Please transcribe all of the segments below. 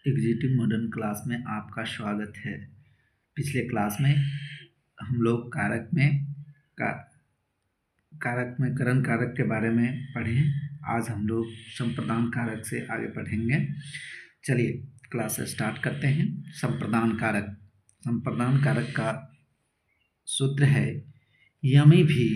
Executive modern class में आपका स्वागत है। पिछले क्लास में हम लोग कारक में करण कारक के बारे में पढ़े। आज हम लोग संप्रदान कारक से आगे पढ़ेंगे। चलिए क्लास स्टार्ट करते हैं। संप्रदान कारक का सूत्र है यमी भी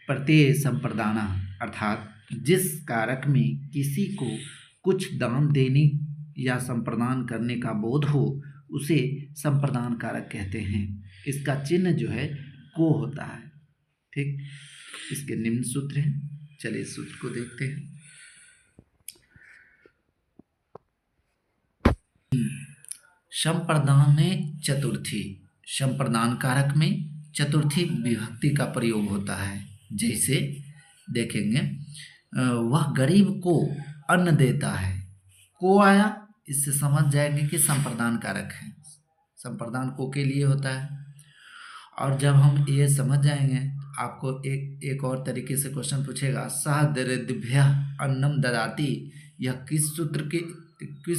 प्रत्यय संप्रदाना, अर्थात जिस कारक में किसी को कुछ दान देने या संप्रदान करने का बोध हो उसे संप्रदान कारक कहते हैं। इसका चिन्ह जो है को होता है। ठीक, इसके निम्न सूत्र हैं। चलिए सूत्र को देखते हैं। संप्रदान चतुर्थी, संप्रदान कारक में चतुर्थी विभक्ति का प्रयोग होता है। जैसे देखेंगे, वह गरीब को अन्न देता है। को आया, इससे समझ जाएंगे कि संप्रदान कारक है। संप्रदान को के लिए होता है। और जब हम ये समझ जाएंगे, आपको एक और तरीके से क्वेश्चन पूछेगा, सह दरिद्रभ्य अन्नम ददाति, यह किस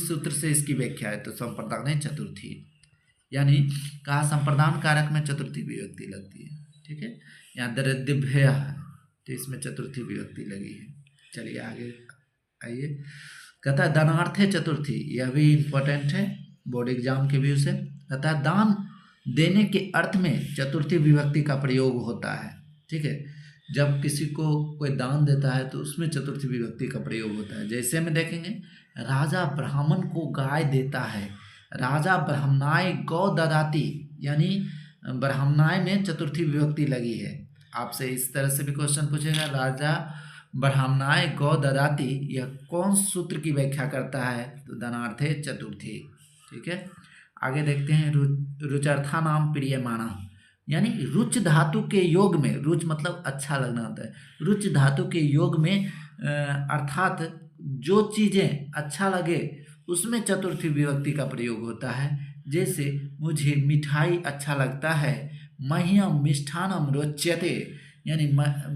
सूत्र से इसकी व्याख्या है? तो संप्रदान चतुर्थी, यानी कहा संप्रदान कारक में चतुर्थी विभक्ति लगती है। ठीक है, यहाँ दरिद्रभ्य है तो इसमें चतुर्थी विभक्ति लगी है। चलिए आगे आइए। कहता है दानार्थे चतुर्थी, यह भी इम्पोर्टेंट है बोर्ड एग्जाम के व्यू से। कहता है दान देने के अर्थ में चतुर्थी विभक्ति का प्रयोग होता है। ठीक है, जब किसी को कोई दान देता है तो उसमें चतुर्थी विभक्ति का प्रयोग होता है। जैसे में देखेंगे, राजा ब्राह्मण को गाय देता है। राजा ब्राह्मणाय गौ ददाति, यानी ब्राह्मणाय में चतुर्थी विभक्ति लगी है। आपसे इस तरह से भी क्वेश्चन पूछेगा, राजा ब्राह्मणाय गौ ददाति, यह कौन सूत्र की व्याख्या करता है? तो दानार्थे चतुर्थी। ठीक है, आगे देखते हैं। रुचर्था नाम प्रियमाणा, यानी रुच धातु के योग में, रुच मतलब अच्छा लगना होता है, रुच धातु के योग में अर्थात जो चीज़ें अच्छा लगे उसमें चतुर्थी विभक्ति का प्रयोग होता है। जैसे मुझे मिठाई अच्छा लगता है, मह्यम मिष्ठानम रोच्यते, यानी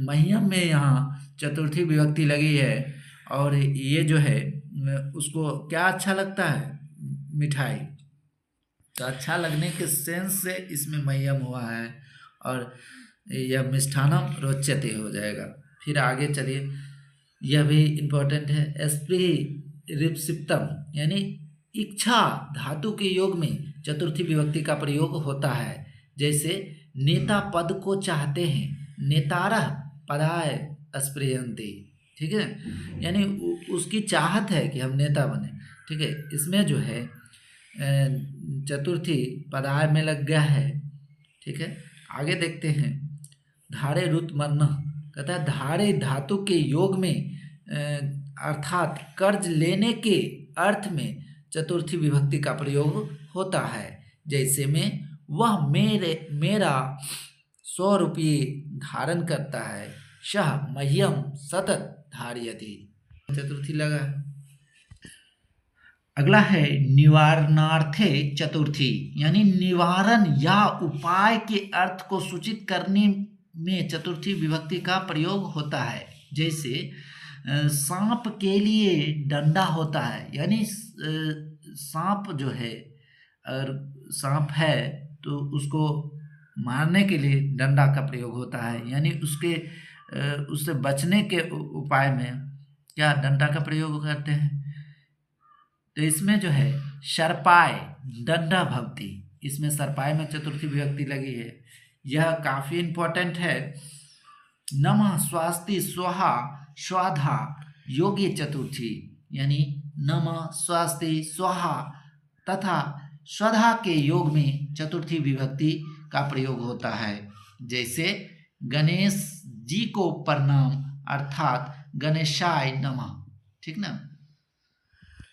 मह्यम में यहाँ चतुर्थी विभक्ति लगी है। और ये जो है उसको क्या अच्छा लगता है? मिठाई। तो अच्छा लगने के सेंस से इसमें मह्यम हुआ है और यह मिष्ठानम रोच्यते हो जाएगा। फिर आगे चलिए, यह भी इम्पोर्टेंट है। रिप्सिप्तम, यानी इच्छा धातु के योग में चतुर्थी विभक्ति का प्रयोग होता है। जैसे नेता पद को चाहते हैं, नेतारः पदाय स्पृहन्ति। ठीक है, यानी उसकी चाहत है कि हम नेता बने। ठीक है, इसमें जो है चतुर्थी पदाय में लग गया है। ठीक है, आगे देखते हैं। धारे रुत मन्न, कहता है धारे धातु के योग में अर्थात कर्ज लेने के अर्थ में चतुर्थी विभक्ति का प्रयोग होता है। जैसे में वह मेरा 100 रुपये धारण करता है, सह मह्यम सतत धारयति, चतुर्थी लगा। अगला है निवारणार्थे चतुर्थी, यानी निवारण या उपाय के अर्थ को सूचित करने में चतुर्थी विभक्ति का प्रयोग होता है। जैसे सांप के लिए डंडा होता है, यानी सांप जो है, और सांप है तो उसको मारने के लिए डंडा का प्रयोग होता है, यानी उससे बचने के उपाय में क्या डंडा का प्रयोग करते हैं। तो इसमें जो है सर्पाय दंडा भवति, इसमें सर्पाय में चतुर्थी विभक्ति लगी है। यह काफ़ी इम्पोर्टेंट है। नमः स्वास्ति स्वाहा स्वाधा योग्य चतुर्थी, यानी नमः स्वास्ति स्वाहा तथा स्वधा के योग में चतुर्थी विभक्ति का प्रयोग होता है। जैसे गणेश जी को प्रणाम, अर्थात गणेशाय नमः। ठीक ना,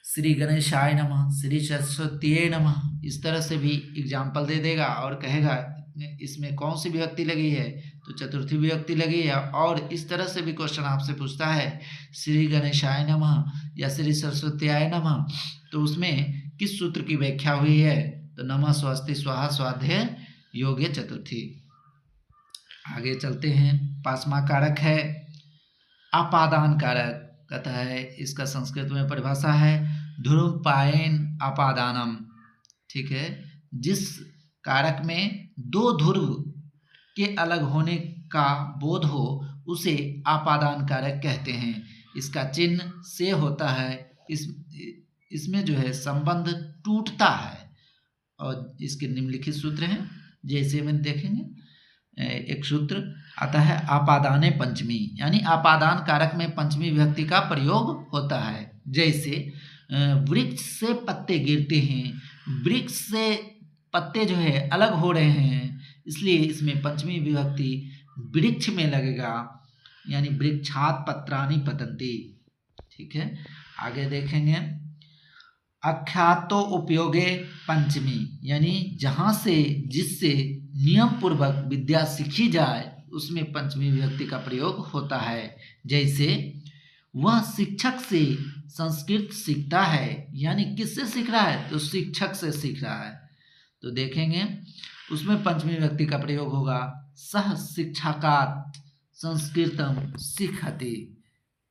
श्री गणेशाय नमः, श्री सरस्वती नमः, इस तरह से भी एग्जाम्पल दे देगा और कहेगा इसमें कौन सी विभक्ति लगी है, तो चतुर्थी विभक्ति लगी है। और इस तरह से भी क्वेश्चन आपसे पूछता है श्री गणेशाय नमः या श्री सरस्वत्याय नमः, तो उसमें किस सूत्र की व्याख्या हुई है? तो नमः स्वस्ति स्वाहा स्वाध्याय योग्य चतुर्थी। आगे चलते हैं। 5वां कारक है अपादान कारक। कहता है इसका संस्कृत में परिभाषा है, ध्रुवपायेन आपादानम, ठीक है, जिस कारक में दो ध्रुव के अलग होने का बोध हो उसे आपादान कारक कहते हैं। इसका चिन्ह से होता है, इसमें जो है संबंध टूटता है। और इसके निम्नलिखित सूत्र हैं, जैसे में देखेंगे। एक सूत्र आता है आपादाने पंचमी, यानी आपादान कारक में पंचमी विभक्ति का प्रयोग होता है। जैसे वृक्ष से पत्ते गिरते हैं, वृक्ष से पत्ते जो है अलग हो रहे हैं, इसलिए इसमें पंचमी विभक्ति वृक्ष में लगेगा, यानी वृक्षात पत्राणि पतन्ति, ठीक है। आगे देखेंगे आख्यातो उपयोगे पंचमी, यानी जहाँ से जिससे नियम पूर्वक विद्या सीखी जाए उसमें पंचमी विभक्ति का प्रयोग होता है। जैसे वह शिक्षक से संस्कृत सीखता है, यानी किससे सीख रहा है, तो शिक्षक से सीख रहा है। तो देखेंगे उसमें पंचमी विभक्ति का प्रयोग होगा सह शिक्षकात् संस्कृतम सीखति,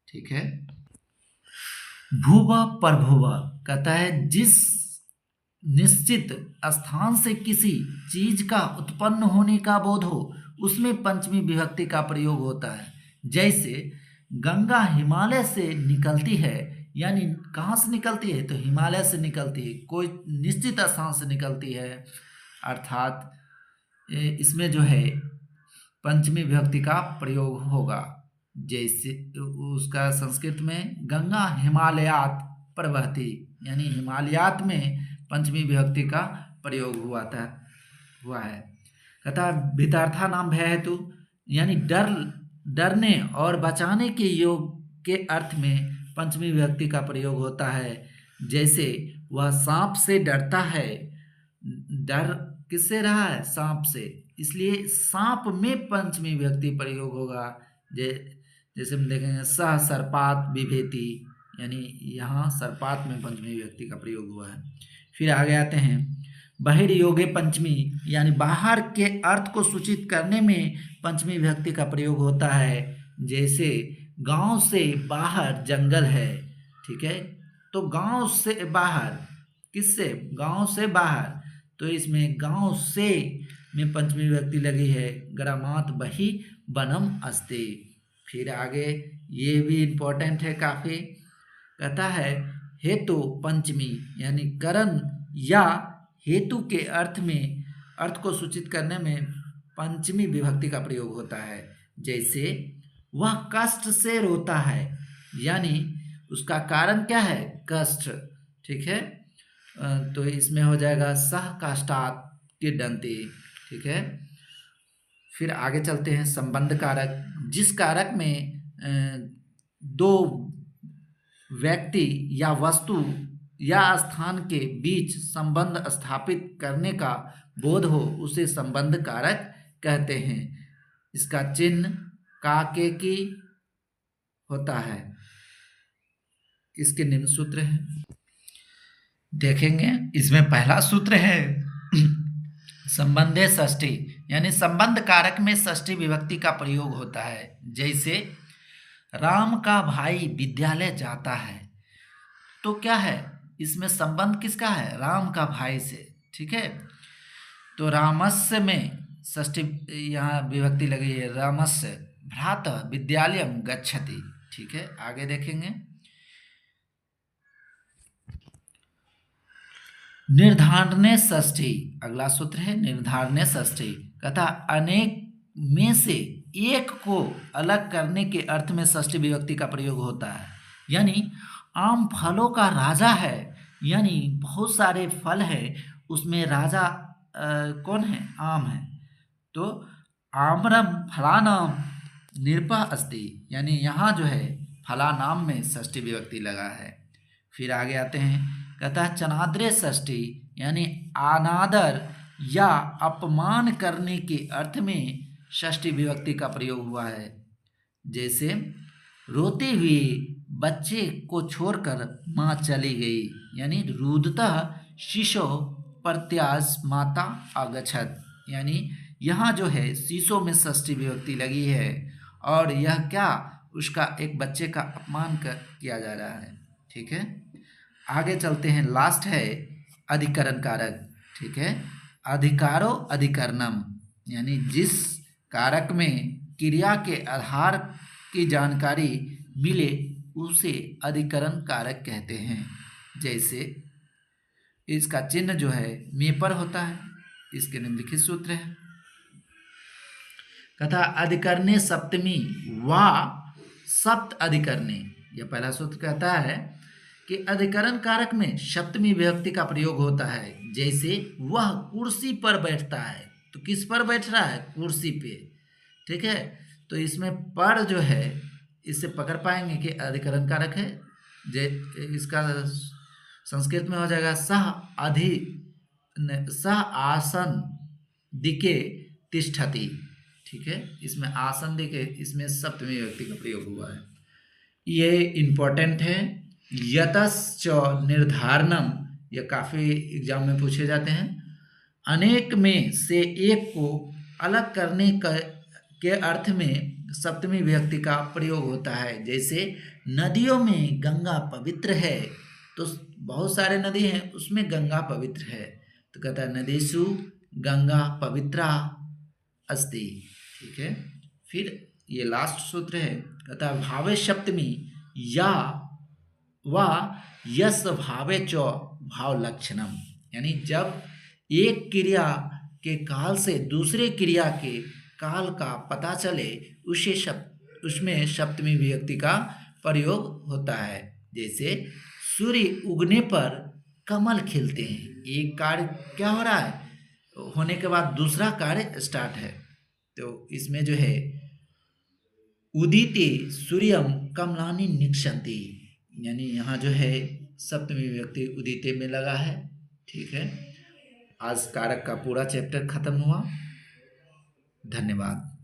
ठीक है। भुवा परभुवा कहता है जिस निश्चित स्थान से किसी चीज का उत्पन्न होने का बोध हो उसमें पंचमी विभक्ति का प्रयोग होता है। जैसे गंगा हिमालय से निकलती है, यानी कहाँ से निकलती है, तो हिमालय से निकलती है, कोई निश्चित स्थान से निकलती है, अर्थात इसमें जो है पंचमी विभक्ति का प्रयोग होगा। जैसे उसका संस्कृत में गंगा हिमालयात प्रवहति, यानी हिमालयात में पंचमी विभक्ति का प्रयोग हुआ है। कहता भितार्था नाम भय हेतु, यानी डरने और बचाने के योग के अर्थ में पंचमी विभक्ति का प्रयोग होता है। जैसे वह सांप से डरता है, डर किससे रहा है, सांप से, इसलिए सांप में पंचमी विभक्ति प्रयोग होगा। जैसे हम देखेंगे सह सर्पात बिभेति, यानी यहाँ सर्पात में पंचमी विभक्ति का प्रयोग हुआ है। फिर आगे आते हैं बहिर्योगे पंचमी, यानी बाहर के अर्थ को सूचित करने में पंचमी विभक्ति का प्रयोग होता है। जैसे गांव से बाहर जंगल है, ठीक है, तो गांव से बाहर किससे, गांव से बाहर, तो इसमें गांव से में पंचमी विभक्ति लगी है, ग्रामात बहि वनम अस्ति। फिर आगे ये भी इम्पोर्टेंट है काफ़ी, कहता है हेतु पंचमी, यानी करण या हेतु के अर्थ को सूचित करने में पंचमी विभक्ति का प्रयोग होता है। जैसे वह कष्ट से रोता है, यानी उसका कारण क्या है, कष्ट, ठीक है, तो इसमें हो जाएगा सह काष्ठात् क्रीडन्ति, ठीक है। फिर आगे चलते हैं संबंध कारक, जिस कारक में दो व्यक्ति या वस्तु या स्थान के बीच संबंध स्थापित करने का बोध हो उसे संबंध कारक कहते हैं। इसका चिन्ह का के की होता है। इसके निम्न सूत्र हैं, देखेंगे। इसमें पहला सूत्र है संबंधे षष्ठी, यानी संबंध कारक में षष्ठी विभक्ति का प्रयोग होता है। जैसे राम का भाई विद्यालय जाता है, तो क्या है, इसमें संबंध किसका है, राम का भाई से, ठीक है। तो रामस्य में षष्ठी यहाँ विभक्ति लगी है, रामस्य भ्रातः विद्यालयम गच्छति, ठीक है। आगे देखेंगे निर्धारणे षष्ठी, अगला सूत्र है निर्धारणे षष्ठी, कहता अनेक में से एक को अलग करने के अर्थ में षष्ठी विभक्ति का प्रयोग होता है। यानी आम फलों का राजा है, यानी बहुत सारे फल है, उसमें राजा कौन है, आम है, तो आम्रम फलानाम निरपः अस्ति, यानी यहाँ जो है फला नाम में षष्ठी विभक्ति लगा है। फिर आगे आते हैं, कहता है चनाद्रे षष्ठी, यानी अनादर या अपमान करने के अर्थ में षष्ठी विभक्ति का प्रयोग हुआ है। जैसे रोते हुए बच्चे को छोड़कर माँ चली गई, यानी रुदतः शिशो प्रत्याश माता आगच्छत, यानी यहाँ जो है शीशो में षष्ठी विभक्ति लगी है और यह क्या, उसका एक बच्चे का अपमान किया जा रहा है, ठीक है। आगे चलते हैं, लास्ट है अधिकरण कारक। ठीक है, अधिकारो अधिकरणम, यानी जिस कारक में क्रिया के आधार की जानकारी मिले उसे अधिकरण कारक कहते हैं। जैसे इसका चिन्ह जो है में पर होता है, इसके निम्नलिखित सूत्र है। कथा अधिकरणे सप्तमी वा सप्त अधिकरणे, यह पहला सूत्र कहता है कि अधिकरण कारक में सप्तमी विभक्ति का प्रयोग होता है। जैसे वह कुर्सी पर बैठता है, तो किस पर बैठ रहा है? कुर्सी पे। ठीक है, तो इसमें पर जो है इससे पकड़ पाएंगे कि अधिकरण कारक है। इसका संस्कृत में हो जाएगा सह आसन दिके तिष्ठति। ठीक है, इसमें आसन दिके, इसमें सप्तमी विभक्ति का प्रयोग हुआ है। ये इम्पोर्टेंट है। यतश्च निर्धारणम, यह काफ़ी एग्जाम में पूछे जाते हैं। अनेक में से एक को अलग करने के अर्थ में सप्तमी विभक्ति का प्रयोग होता है। जैसे नदियों में गंगा पवित्र है, तो बहुत सारे नदी हैं, उसमें गंगा पवित्र है, तो कहता है नदीषु गंगा पवित्रा अस्ति। ठीक है, फिर ये लास्ट सूत्र है, कहता है भावे सप्तमी या वा यस भावे च भाव लक्षणम, यानी जब एक क्रिया के काल से दूसरे क्रिया के काल का पता चले उसमें सप्तमी विभक्ति का प्रयोग होता है। जैसे सूर्य उगने पर कमल खिलते हैं, एक कार्य क्या हो रहा है, होने के बाद दूसरा कार्य स्टार्ट है, तो इसमें जो है उदिते सूर्यम कमलानि निक्षन्ति, यानी यहाँ जो है सप्तमी विभक्ति उदिते में लगा है। ठीक है, आज कारक का पूरा चैप्टर खत्म हुआ। धन्यवाद।